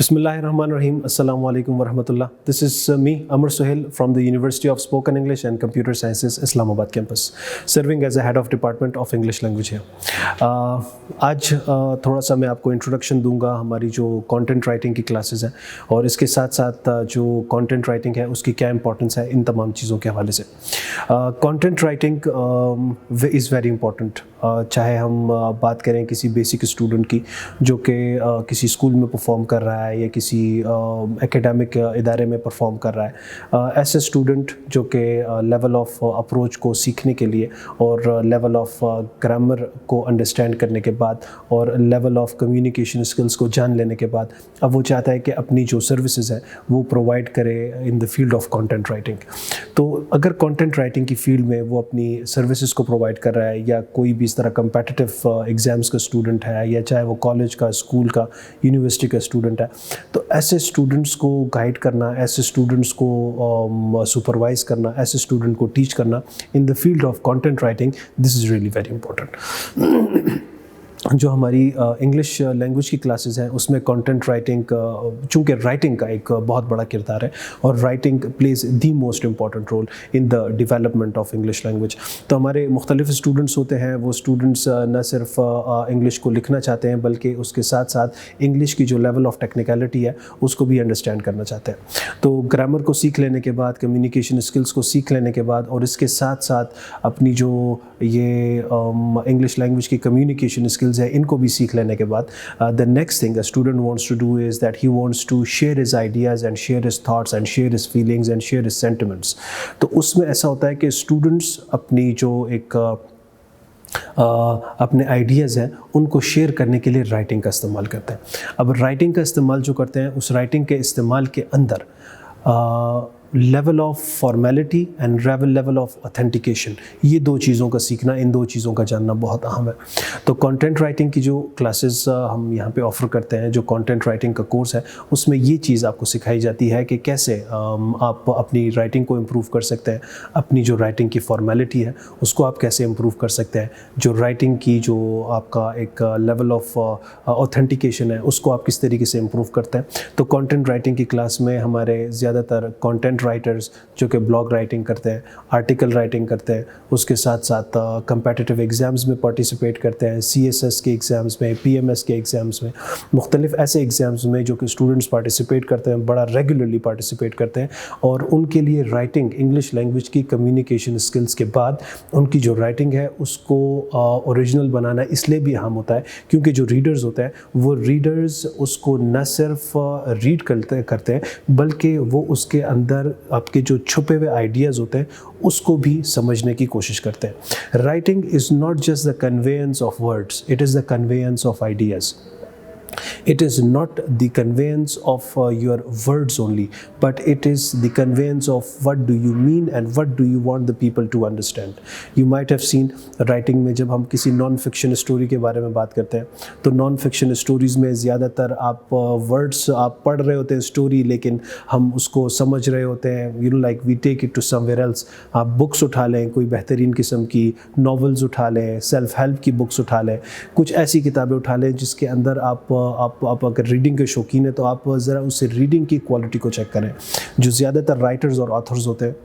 Bismillahirrahmanirrahim. Assalamu alaikum warahmatullah. This is me, Amr Suhail, from the University of Spoken English and Computer Sciences, Islamabad campus, serving as a head of Department of English Language here. आज थोड़ा सा मैं आपको introduction दूंगा हमारी जो content writing की classes हैं और इसके साथ साथ जो कंटेंट राइटिंग है उसकी क्या इंपॉर्टेंस है इन तमाम चीज़ों के हवाले से. Content writing is very important. चाहे हम बात करें किसी बेसिक स्टूडेंट की जो कि किसी स्कूल में परफॉर्म कर रहा है या किसी एकेडमिक इदारे में परफॉर्म कर रहा है, ऐसे स्टूडेंट जो कि लेवल ऑफ अप्रोच को सीखने के लिए और लेवल ऑफ ग्रामर को अंडरस्टैंड करने के बाद और लेवल ऑफ कम्युनिकेशन स्किल्स को जान लेने के बाद अब वो चाहता है कि अपनी जो सर्विसेज है वो प्रोवाइड करे in the field of content writing. तो अगर कंटेंट राइटिंग की फील्ड में वो अपनी सर्विसेज को प्रोवाइड कर रहा है या कोई भी इस तरह कंपेटिटिव एग्ज़ाम्स का स्टूडेंट है या चाहे वो कॉलेज का, स्कूल का, यूनिवर्सिटी का स्टूडेंट है, तो ऐसे स्टूडेंट्स को गाइड करना, ऐसे स्टूडेंट्स को सुपरवाइज़ करना, ऐसे स्टूडेंट को टीच करना in the field of content writing, this is really very important. जो हमारी इंग्लिश लैंग्वेज की क्लासेस हैं उसमें कंटेंट राइटिंग, चूँकि राइटिंग का एक बहुत बड़ा किरदार है और writing plays the most important role in the development of English language. तो हमारे मुख्तलिफ स्टूडेंट्स होते हैं, वो स्टूडेंट्स न सिर्फ इंग्लिश को लिखना चाहते हैं बल्कि उसके साथ साथ इंग्लिश की जो लेवल ऑफ टेक्निकलिटी है उसको भी अंडरस्टैंड करना चाहते हैं. तो ग्रामर को सीख लेने के बाद, कम्युनिकेशन स्किल्स को सीख लेने के बाद और इसके साथ साथ अपनी जो ये इंग्लिश लैंग्वेज की कम्युनिकेशन स्किल्स है इनको भी सीख लेने के बाद the next thing a student wants to do is that he wants to share his ideas and share his thoughts and share his feelings and share his sentiments. तो उसमें ऐसा होता है कि स्टूडेंट्स अपनी जो एक अपने आइडियाज़ हैं उनको शेयर करने के लिए राइटिंग का इस्तेमाल करते हैं. अब राइटिंग का इस्तेमाल जो करते हैं उस राइटिंग के इस्तेमाल के अंदर level of formality and level of authentication, ये दो चीज़ों का सीखना, इन दो चीज़ों का जानना बहुत अहम है. तो कंटेंट राइटिंग की जो क्लासेस हम यहाँ पे ऑफ़र करते हैं, जो कंटेंट राइटिंग का कोर्स है, उसमें ये चीज़ आपको सिखाई जाती है कि कैसे आप अपनी राइटिंग को इम्प्रूव कर सकते हैं, अपनी जो राइटिंग की फॉर्मेलिटी है उसको आप कैसे इम्प्रूव कर सकते हैं, जो राइटिंग की जो आपका एक लेवल ऑफ ऑथेंटिकेशन है उसको आप किस तरीके से इम्प्रूव करते हैं. तो कंटेंट राइटिंग की क्लास में हमारे ज़्यादातर कंटेंट राइटर्स जो कि ब्लॉग राइटिंग करते हैं, आर्टिकल राइटिंग करते हैं, उसके साथ साथ कंपेटिटिव एग्ज़ाम्स में पार्टिसिपेट करते हैं, CSS के एग्ज़ाम्स में, PMS के एग्ज़ाम्स में, मुख्तलिफ ऐसे एग्ज़ाम्स में जो कि स्टूडेंट्स पार्टिसिपेट करते हैं, बड़ा रेगुलरली पार्टिसिपेट करते हैं. और उनके लिए राइटिंग, इंग्लिश लैंग्वेज की कम्युनिकेशन स्किल्स के बाद उनकी जो राइटिंग है उसको ओरिजिनल बनाना इसलिए भी अहम होता है क्योंकि जो रीडर्स होते हैं वो रीडर्स उसको न सिर्फ रीड करते हैं बल्कि वो उसके अंदर आपके जो छुपे हुए आइडियाज़ होते हैं उसको भी समझने की कोशिश करते हैं. Writing is not just the conveyance of words, it is the conveyance of ideas. It is not the conveyance of your words only, but it is the conveyance of what do you mean and what do you want the people to understand. You might have seen writing में जब हम किसी non fiction story के बारे में बात करते हैं तो नॉन फिक्शन स्टोरीज़ में ज़्यादातर आप वर्ड्स आप पढ़ रहे होते हैं स्टोरी, लेकिन हम उसको समझ रहे होते हैं, like we take it to somewhere else. आप बुक्स उठा लें, कोई बेहतरीन किस्म की नॉवेल्स उठा लें, सेल्फ हेल्प की बुक्स उठा लें, कुछ ऐसी किताबें उठा लें जिसके अंदर आप अगर रीडिंग के शौकीन है तो आप ज़रा उससे रीडिंग की क्वालिटी को चेक करें. जो ज़्यादातर राइटर्स और ऑथर्स होते हैं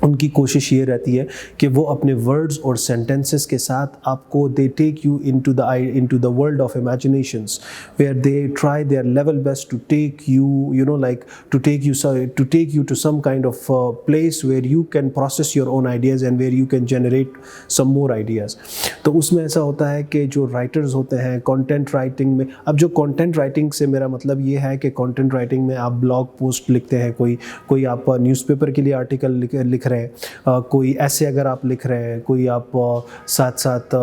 उनकी कोशिश ये रहती है कि वो अपने वर्ड्स और सेंटेंसेस के साथ आपको they take you into the world of imaginations where they try their level best to take you to some kind of place where you can process your own ideas and where you can generate some more ideas. तो उसमें ऐसा होता है कि जो writers होते हैं content writing में, अब जो कंटेंट राइटिंग से मेरा मतलब ये है कि कंटेंट राइटिंग में आप ब्लॉग पोस्ट लिखते हैं, कोई आप न्यूज़पेपर के लिए आर्टिकल लिख रहे हैं, कोई ऐसे अगर आप लिख रहे हैं, कोई आप साथ साथ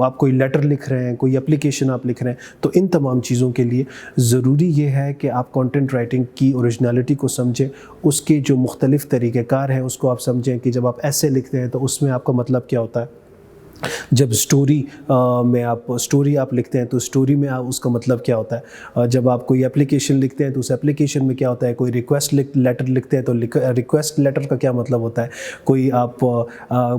आप कोई लेटर लिख रहे हैं, कोई एप्लीकेशन आप लिख रहे हैं, तो इन तमाम चीज़ों के लिए ज़रूरी ये है कि आप कंटेंट राइटिंग की ओरिजिनलिटी को समझें, उसके जो मुख्तलिफ़ तरीक़ेकार हैं उसको आप समझें कि जब आप ऐसे लिखते हैं तो उसमें आपका मतलब क्या होता है, جب اسٹوری میں اسٹوری آپ لکھتے ہیں تو اسٹوری میں اس کا مطلب کیا ہوتا ہے. جب آپ کوئی اپلیکیشن لکھتے ہیں تو اس اپلیکیشن میں کیا ہوتا ہے. کوئی ریکویسٹ لیٹر لکھتے ہیں تو ریکویسٹ لیٹر کا کیا مطلب ہوتا ہے. کوئی آپ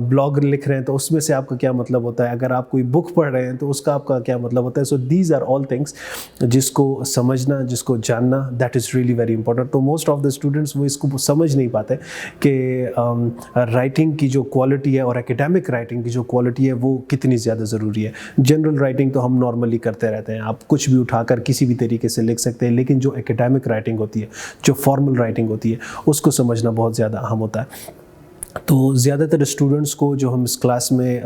بلاگ لکھ رہے ہیں تو اس میں سے آپ کا کیا مطلب ہوتا ہے. اگر آپ کوئی بک پڑھ رہے ہیں تو اس کا آپ کا کیا مطلب ہوتا ہے. So these are all things جس کو سمجھنا, جس کو جاننا, that is really very important. تو موسٹ آف دا اسٹوڈنٹس وہ اس کو سمجھ نہیں پاتے کہ رائٹنگ کی جو کوالٹی ہے اور اکیڈیمک رائٹنگ کی جو کوالٹی ہے وہ کتنی زیادہ ضروری ہے. جنرل رائٹنگ تو ہم نارملی کرتے رہتے ہیں, آپ کچھ بھی اٹھا کر کسی بھی طریقے سے لکھ سکتے ہیں, لیکن جو اکیڈیمک رائٹنگ ہوتی ہے, جو فارمل رائٹنگ ہوتی ہے, اس کو سمجھنا بہت زیادہ اہم ہوتا ہے. تو زیادہ تر اسٹوڈنٹس کو جو ہم اس کلاس میں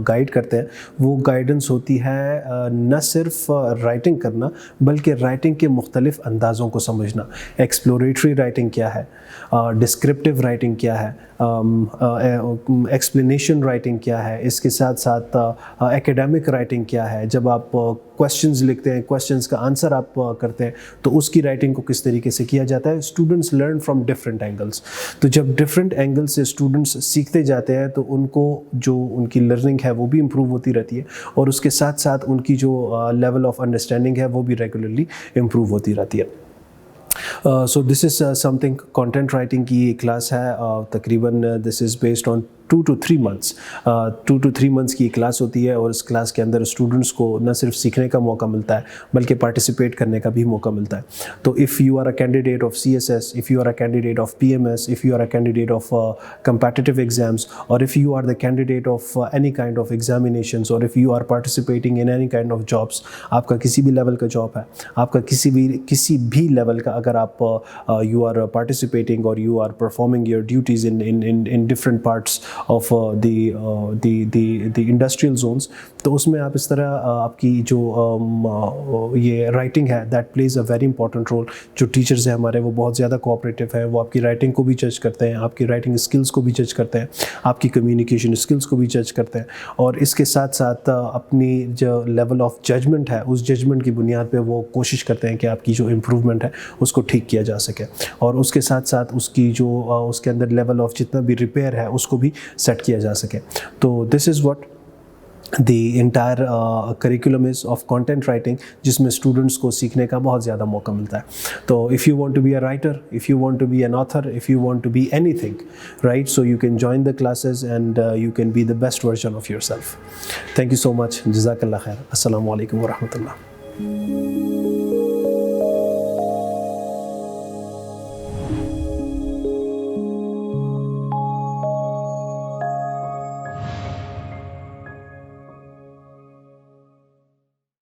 گائیڈ کرتے ہیں وہ گائیڈنس ہوتی ہے نہ صرف رائٹنگ کرنا بلکہ رائٹنگ کے مختلف اندازوں کو سمجھنا. ایکسپلوریٹری رائٹنگ کیا ہے, ڈسکرپٹیو رائٹنگ کیا ہے, ایکسپلینیشن رائٹنگ کیا ہے, اس کے ساتھ ساتھ ایکیڈیمک رائٹنگ کیا ہے. جب آپ کویشچنز لکھتے ہیں, کویشچنز کا آنسر آپ کرتے ہیں تو اس کی رائٹنگ کو کس طریقے سے کیا جاتا ہے. Students learn from different angles. تو جب ڈفرینٹ اینگل سے اسٹوڈنٹس سیکھتے جاتے ہیں تو ان کو جو ان کی لرننگ ہے وہ بھی امپروو ہوتی رہتی ہے, اور اس کے ساتھ ساتھ ان کی جو لیول آف انڈرسٹینڈنگ ہے وہ بھی ریگولرلی امپروو ہوتی رہتی ہے. So this is something. Content writing کی یہ کلاس ہے, تقریباً this is based on 2 to 3 months. 2 to 3 months کی کلاس ہوتی ہے, اور اس کلاس کے اندر اسٹوڈنٹس کو نہ صرف سیکھنے کا موقع ملتا ہے بلکہ پارٹیسپیٹ کرنے کا بھی موقع ملتا ہے. تو if you are a candidate of CSS, if you are a candidate of PMS, if you are a candidate of competitive exams, or if you are the candidate of any kind of examinations, or if you are participating in any kind of jobs, آپ کا کسی بھی level کا job ہے, آپ کا کسی بھی لیول کا اگر آپ you are participating or you are performing your duties in different parts of the industrial zones, تو اس میں آپ اس طرح آپ کی جو یہ رائٹنگ ہے that plays a very important role. جو ٹیچرز ہیں ہمارے وہ بہت زیادہ کوآپریٹیو ہیں, وہ آپ کی رائٹنگ کو بھی جج کرتے ہیں, آپ کی رائٹنگ اسکلس کو بھی جج کرتے ہیں, آپ کی کمیونیکیشن اسکلس کو بھی جج کرتے ہیں, اور اس کے ساتھ ساتھ اپنی جو لیول آف ججمنٹ ہے اس ججمنٹ کی بنیاد پہ وہ کوشش کرتے ہیں کہ آپ کی جو امپروومنٹ ہے اس کو ٹھیک کیا جا سکے, اور اس کے ساتھ ساتھ اس کی جو اس کے اندر لیول آف جتنا بھی ریپیئر ہے اس کو بھی سیٹ کیا جا سکے. تو this is what the entire curriculum is of content writing, جس میں اسٹوڈنٹس کو سیکھنے کا بہت زیادہ موقع ملتا ہے. تو if you want to be a writer, if you want to be an author, if you want to be anything, right, so you can join the classes and you can be the best version of yourself. Thank you so much. جزاک اللہ خیر. السلام علیکم ورحمۃ اللہ.